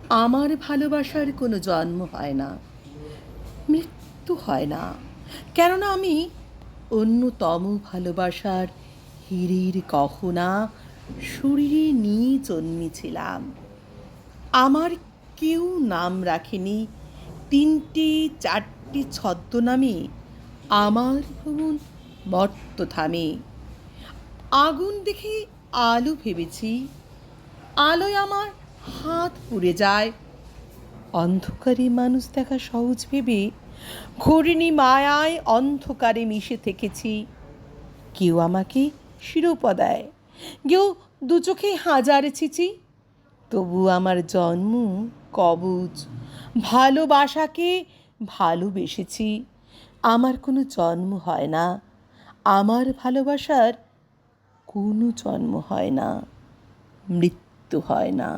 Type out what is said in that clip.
আমার ভালোবাসার কোনো জন্ম হয় না, মৃত্যু হয় না, কেননা আমি অন্যতম ভালোবাসার হিরির গহনা শরীরে নিয়ে জন্মেছিলাম। আমার কেউ নাম রাখেনি, তিনটে চারটে ছদ্মনামে আমার ভ্রমণ মর্ত থামে। আগুন দেখে আলো ভেবেছি, আলোয় আমার হাত পুড়ে যায়। অন্ধকারে মানুষ দেখা সহজ ভেবে ঘোরিণী মায়ায় অন্ধকারে মিশে থেকেছি। কেউ আমাকে শিরোপা দেয়, কেউ দু চোখে হাজার ছিচি, তবু আমার জন্ম কবচ। ভালোবাসাকে ভালোবেসেছি, আমার কোনো জন্ম হয় না, আমার ভালোবাসার কোনো জন্ম হয় না, মৃত্যু হয় না।